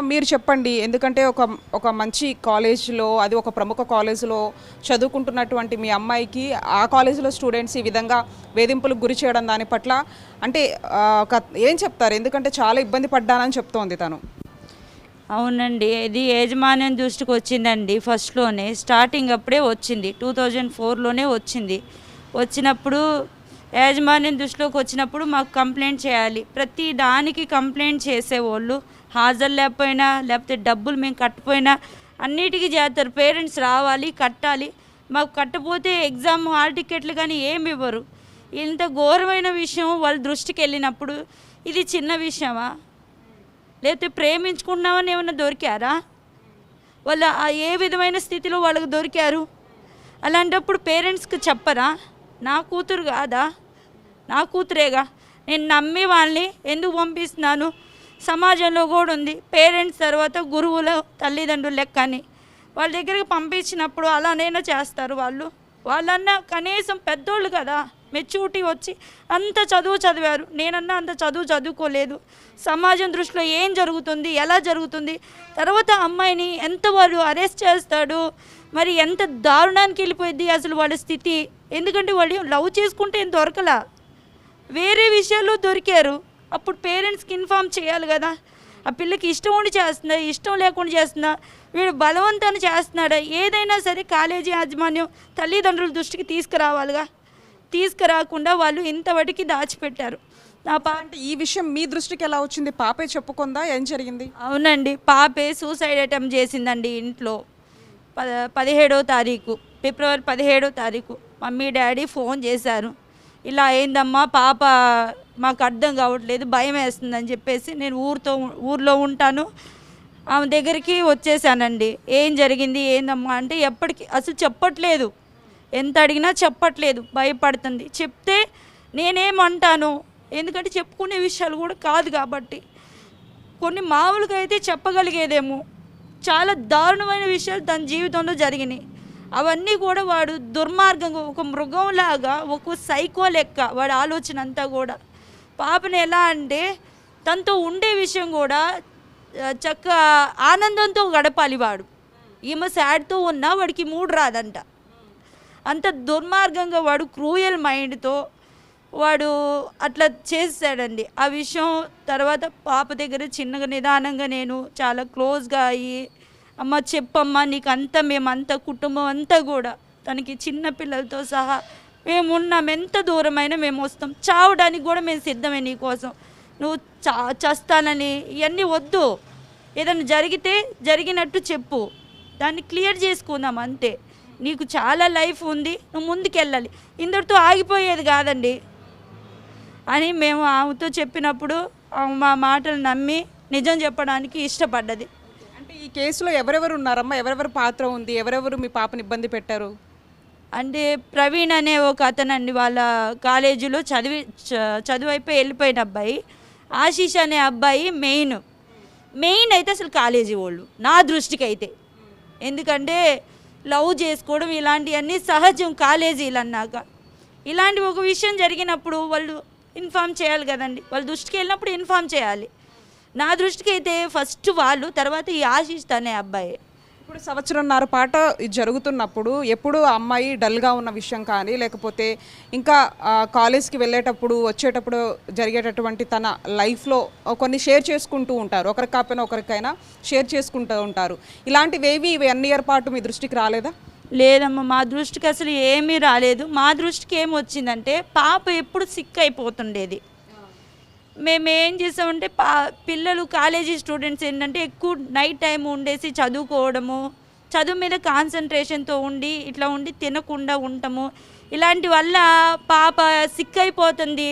మీరు చెప్పండి. ఎందుకంటే ఒక మంచి కాలేజ్‌లో అది ఒక ప్రముఖ కాలేజ్‌లో చదువుకుంటున్నటువంటి మీ అమ్మాయికి ఆ కాలేజ్‌లో స్టూడెంట్స్ ఈ విధంగా వేధింపులకు గురి చేయడం దాని పట్ల అంటే ఏం చెప్తారు? ఎందుకంటే చాలా ఇబ్బంది పడ్డానని చెప్తోంది తను. అవునండి. ఇది యాజమాన్యం దృష్టికొచ్చిందండి ఫస్ట్‌లోనే. స్టార్టింగ్ అప్పుడే వచ్చింది. 2004లోనే వచ్చింది. వచ్చినప్పుడు యాజమాన్యం దృష్టిలోకొచ్చినప్పుడు మాకు కంప్లెయింట్ చేయాలి. ప్రతి దానికి కంప్లెయింట్ చేసేవోళ్ళు. హాజరు లేకపోయినా, లేకపోతే డబ్బులు మేము కట్టకపోయినా అన్నిటికి చేస్తారు. పేరెంట్స్ రావాలి, కట్టాలి. మాకు కట్టపోతే ఎగ్జామ్ హాల్ టికెట్లు కానీ ఏమి ఇవ్వరు. ఇంత ఘోరమైన విషయం వాళ్ళ దృష్టికెళ్ళినప్పుడు ఇది చిన్న విషయమా? లేకపోతే ప్రేమించుకున్నామని ఏమన్నా దొరికారా? వాళ్ళు ఏ విధమైన స్థితిలో వాళ్ళకి దొరికారు? అలాంటప్పుడు పేరెంట్స్కి చెప్పరా? నా కూతురు కాదా? నా కూతురేగా, నేను నమ్మి వాళ్ళని ఎందుకు పంపిస్తున్నాను? సమాజంలో కూడా ఉంది పేరెంట్స్ తర్వాత గురువులు తల్లిదండ్రులు లెక్క అని. వాళ్ళ దగ్గరికి పంపించినప్పుడు అలానైనా చేస్తారు వాళ్ళు. వాళ్ళన్నా కనీసం పెద్దోళ్ళు కదా, మెచ్యూరిటీ వచ్చి అంత చదువు చదివారు. నేనన్నా అంత చదువు చదువుకోలేదు. సమాజం దృష్టిలో ఏం జరుగుతుంది, ఎలా జరుగుతుంది, తర్వాత అమ్మాయిని ఎంత వాళ్ళు అరెస్ట్ చేస్తాడు, మరి ఎంత దారుణానికి వెళ్ళిపోయింది అసలు వాళ్ళ స్థితి. ఎందుకంటే వాళ్ళు లవ్ చేసుకుంటే ఏం దొరకలా, వేరే విషయాల్లో దొరికారు. అప్పుడు పేరెంట్స్కి ఇన్ఫామ్ చేయాలి కదా. ఆ పిల్లకి ఇష్టం ఉండి చేస్తుందా, ఇష్టం లేకుండా చేస్తుందా, వీడు బలవంతాన్ని చేస్తున్నాడా, ఏదైనా సరే కాలేజీ యాజమాన్యం తల్లిదండ్రుల దృష్టికి తీసుకురావాలిగా. తీసుకురాకుండా వాళ్ళు ఇంతవరకు దాచిపెట్టారు. నా అంటే ఈ విషయం మీ దృష్టికి ఎలా వచ్చింది? పాపే చెప్పుకుందా? ఏం జరిగింది? అవునండి, పాపే సూసైడ్ అటెంప్ట్ చేసిందండి ఇంట్లో. 17వ తారీఖు, ఫిబ్రవరి 17వ తారీఖు మమ్మీ డాడీ ఫోన్ చేశారు. ఇలా అయిందమ్మా, పాప మాకు అర్థం కావట్లేదు, భయం వేస్తుందని చెప్పేసి నేను ఊర్లో ఉంటాను, ఆమె దగ్గరికి వచ్చేసానండి. ఏం జరిగింది ఏందమ్మా అంటే ఎప్పటికీ అసలు చెప్పట్లేదు. ఎంత అడిగినా చెప్పట్లేదు, భయపడుతుంది. చెప్తే నేనేమంటాను, ఎందుకంటే చెప్పుకునే విషయాలు కూడా కాదు కాబట్టి. కొన్ని మామూలుగా అయితే చెప్పగలిగేదేమో, చాలా దారుణమైన విషయాలు తన జీవితంలో జరిగినాయి. అవన్నీ కూడా వాడు దుర్మార్గంగా ఒక మృగంలాగా, ఒక సైకో లెక్క వాడి ఆలోచన అంతా కూడా. పాపని ఎలా అంటే తనతో ఉండే విషయం కూడా చక్కగా ఆనందంతో గడపాలి వాడు. ఈమె సాడ్తో ఉన్నా వాడికి మూడు రాదంట. అంత దుర్మార్గంగా వాడు క్రూయల్ మైండ్తో వాడు అట్లా చేసాడండి. ఆ విషయం తర్వాత పాప దగ్గర చిన్నగా నిదానంగా నేను చాలా క్లోజ్గా అయ్యి, అమ్మ చెప్పమ్మా నీకు అంతా, మేమంతా కుటుంబం అంతా కూడా తనకి చిన్న పిల్లలతో సహా మేమున్నాం, ఎంత దూరమైనా మేము వస్తాం, చావడానికి కూడా మేము సిద్ధమే నీకోసం, నువ్వు చస్తానని ఇవన్నీ వద్దు, ఏదైనా జరిగితే జరిగినట్టు చెప్పు, దాన్ని క్లియర్ చేసుకుందాం అంతే, నీకు చాలా లైఫ్ ఉంది, నువ్వు ముందుకెళ్ళాలి, ఇందరితో ఆగిపోయేది కాదండి అని మేము ఆమెతో చెప్పినప్పుడు మా మాటలు నమ్మి నిజం చెప్పడానికి ఇష్టపడ్డది. అంటే ఈ కేసులో ఎవరెవరు ఉన్నారమ్మా? ఎవరెవరు పాత్ర ఉంది? ఎవరెవరు మీ పాపని ఇబ్బంది పెట్టారు? అంటే ప్రవీణ్ అనే ఒక అతనండి, వాళ్ళ కాలేజీలో చదువు అయిపోయి వెళ్ళిపోయిన అబ్బాయి. ఆశీష్ అనే అబ్బాయి మెయిన్ అయితే అసలు కాలేజీ వాళ్ళు నా దృష్టికి అయితే. ఎందుకంటే లవ్ చేసుకోవడం ఇలాంటివన్నీ సహజం కాలేజీలు అన్నాక. ఇలాంటి ఒక విషయం జరిగినప్పుడు వాళ్ళు ఇన్ఫామ్ చేయాలి కదండి, వాళ్ళ దృష్టికి వెళ్ళినప్పుడు ఇన్ఫామ్ చేయాలి. నా దృష్టికి అయితే ఫస్ట్ వాళ్ళు, తర్వాత ఈ ఆశీష్ అనే అబ్బాయి. ఇప్పుడు సంవత్సరంన్నర పాట ఇది జరుగుతున్నప్పుడు ఎప్పుడు ఆ అమ్మాయి డల్గా ఉన్న విషయం కానీ, లేకపోతే ఇంకా కాలేజ్కి వెళ్ళేటప్పుడు వచ్చేటప్పుడు జరిగేటటువంటి తన లైఫ్లో కొన్ని షేర్ చేసుకుంటూ ఉంటారు, ఒకరికి కాకపోయినా ఒకరికైనా షేర్ చేసుకుంటూ ఉంటారు. ఇలాంటివేవి 1 ఇయర్ పాటు మీ దృష్టికి రాలేదా? లేదమ్మా, మా దృష్టికి అసలు ఏమీ రాలేదు. మా దృష్టికి ఏమొచ్చిందంటే పాప ఎప్పుడు సిక్ అయిపోతుండేది. మేము ఏం చేసామంటే పిల్లలు కాలేజీ స్టూడెంట్స్ ఏంటంటే ఎక్కువ నైట్ టైం ఉండేసి చదువుకోవడము, చదువు మీద కాన్సన్ట్రేషన్తో ఉండి ఇట్లా ఉండి తినకుండా ఉండటము, ఇలాంటి వల్ల పాప సిక్ అయిపోతుంది.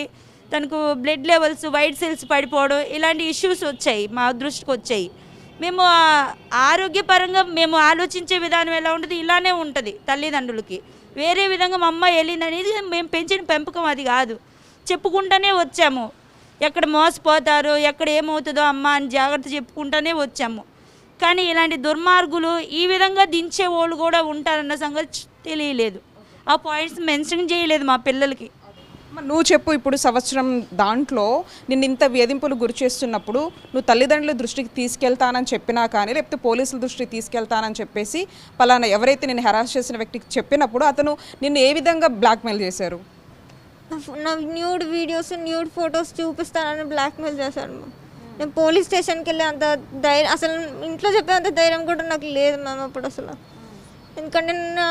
తనకు బ్లడ్ లెవెల్స్, వైట్ సెల్స్ పడిపోవడం, ఇలాంటి ఇష్యూస్ వచ్చాయి, మా దృష్టికి వచ్చాయి. మేము ఆరోగ్యపరంగా మేము ఆలోచించే విధానం ఎలా ఉంటుంది, ఇలానే ఉంటుంది తల్లిదండ్రులకి. వేరే విధంగా మా అమ్మ వెళ్ళిందనేది మేము పెంచిన పెంపకం అది కాదు, చెప్పుకుంటూనే వచ్చాము. ఎక్కడ మోసపోతారో, ఎక్కడ ఏమవుతుందో అమ్మ అని జాగ్రత్త చెప్పుకుంటూనే వచ్చాము. కానీ ఇలాంటి దుర్మార్గులు ఈ విధంగా దించే వాళ్ళు కూడా ఉంటారన్న సంగతి తెలియలేదు. ఆ పాయింట్స్ మెన్షన్ చేయలేదు మా పిల్లలకి. నువ్వు చెప్పు, ఇప్పుడు సంవత్సరం దాంట్లో నిన్ను ఇంత వేధింపులు గురి చేస్తున్నప్పుడు నువ్వు తల్లిదండ్రుల దృష్టికి తీసుకెళ్తానని చెప్పినా కానీ, లేకపోతే పోలీసుల దృష్టికి తీసుకెళ్తానని చెప్పేసి పలానా ఎవరైతే నేను హెరాస్ చేసిన వ్యక్తికి చెప్పినప్పుడు అతను నిన్ను ఏ విధంగా బ్లాక్మెయిల్ చేశారు? నా న్యూడ్ వీడియోస్ న్యూడ్ ఫొటోస్ చూపిస్తానని బ్లాక్మెయిల్ చేశాడు మ్యామ్. నేను పోలీస్ స్టేషన్కి వెళ్ళి అంత ధైర్యం, అసలు ఇంట్లో చెప్పే అంత ధైర్యం కూడా నాకు లేదు మ్యామ్ అప్పుడు అసలు. ఎందుకంటే నా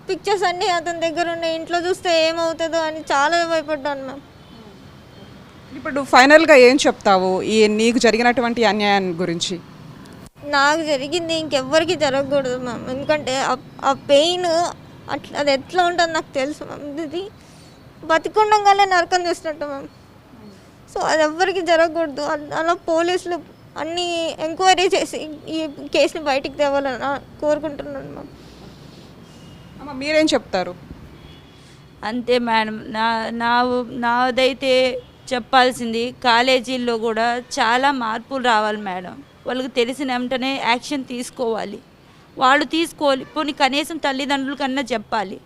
పిక్చర్స్ అన్నీ అతని దగ్గర ఉన్నాయి, ఇంట్లో చూస్తే ఏమవుతుందో అని చాలా భయపడ్డాను మ్యామ్. ఇప్పుడు ఫైనల్గా ఏం చెప్తావు ఈ నీకు జరిగినటువంటి అన్యాయం గురించి? నాకు జరిగింది ఇంకెవ్వరికి జరగకూడదు మ్యామ్. ఎందుకంటే ఆ పెయిన్ అట్లా అది ఎట్లా ఉంటుందో నాకు తెలుసు మ్యామ్. ఇది బతికుండగానే నరకం చేసినట్టు మ్యామ్. సో అది ఎవ్వరికి జరగకూడదు. అలా పోలీసులు అన్నీ ఎంక్వైరీ చేసి ఈ కేసుని బయటికి తేవాలని కోరుకుంటున్నాను మ్యామ్. అమ్మ మీరేం చెప్తారు? అంతే మేడం, నాదైతే చెప్పాల్సింది కాలేజీల్లో కూడా చాలా మార్పులు రావాలి మేడం. వాళ్ళకి తెలిసిన వెంటనే యాక్షన్ తీసుకోవాలి, వాళ్ళు తీసుకోవాలి. పోనీ కనీసం తల్లిదండ్రుల కన్నా చెప్పాలి.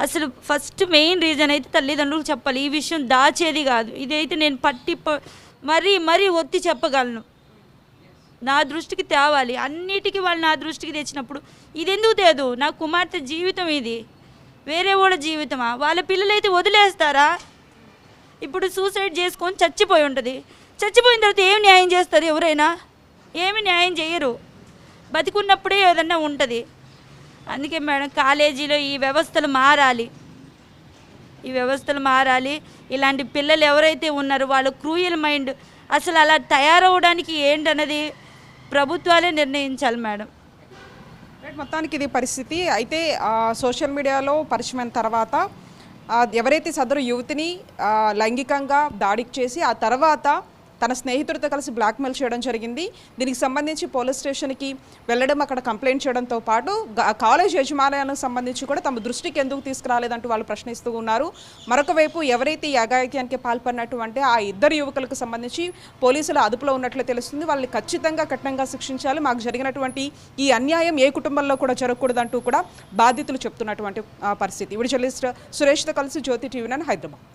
అసలు ఫస్ట్ మెయిన్ రీజన్ అయితే తల్లిదండ్రులకు చెప్పాలి. ఈ విషయం దాచేది కాదు. ఇదైతే నేను మరీ ఒత్తి చెప్పగలను. నా దృష్టికి తేవాలి. అన్నిటికీ వాళ్ళు నా దృష్టికి తెచ్చినప్పుడు ఇది ఎందుకు తేదు? నా కుమార్తె జీవితం ఇది, వేరే వాళ్ళ జీవితమా? వాళ్ళ పిల్లలైతే వదిలేస్తారా? ఇప్పుడు సూసైడ్ చేసుకొని చచ్చిపోయి ఉంటుంది. చచ్చిపోయిన తర్వాత ఏం న్యాయం చేస్తారు? ఎవరైనా ఏమి న్యాయం చేయరు. బతికున్నప్పుడే ఏదన్నా ఉంటుంది. అందుకే మేడం కాలేజీలో ఈ వ్యవస్థలు మారాలి, ఈ వ్యవస్థలు మారాలి. ఇలాంటి పిల్లలు ఎవరైతే ఉన్నారో వాళ్ళు క్రూయల్ మైండ్ అసలు అలా తయారవడానికి ఏంటన్నది ప్రభుత్వాలే నిర్ణయించాలి మేడం. మొత్తానికి ఇది పరిస్థితి. అయితే సోషల్ మీడియాలో పరిచయమైన తర్వాత ఎవరైతే సదరు యువతిని లైంగికంగా దాడికి చేసి ఆ తర్వాత తన స్నేహితుడితో కలిసి బ్లాక్మెయిల్ చేయడం జరిగింది. దీనికి సంబంధించి పోలీస్ స్టేషన్కి వెళ్ళడం, అక్కడ కంప్లైంట్ చేయడంతో పాటు కాలేజ్ యజమాన్యానికి సంబంధించి కూడా తమ దృష్టికి ఎందుకు తీసుకురాలేదంటూ వాళ్ళు ప్రశ్నిస్తూ ఉన్నారు. మరొక వైపు ఎవరైతే ఈ అఘాయిత్యానికి పాల్పడినటువంటి ఆ ఇద్దరు యువకులకు సంబంధించి పోలీసులు అదుపులో ఉన్నట్లు తెలుస్తుంది. వాళ్ళని ఖచ్చితంగా కఠినంగా శిక్షించాలి. మాకు జరిగినటువంటి ఈ అన్యాయం ఏ కుటుంబంలో కూడా జరగకూడదంటూ కూడా బాధితులు చెప్తున్నటువంటి పరిస్థితి. ఇప్పుడు జర్నలిస్ట్ సురేష్తో కలిసి జ్యోతి టీవీ9 హైదరాబాద్.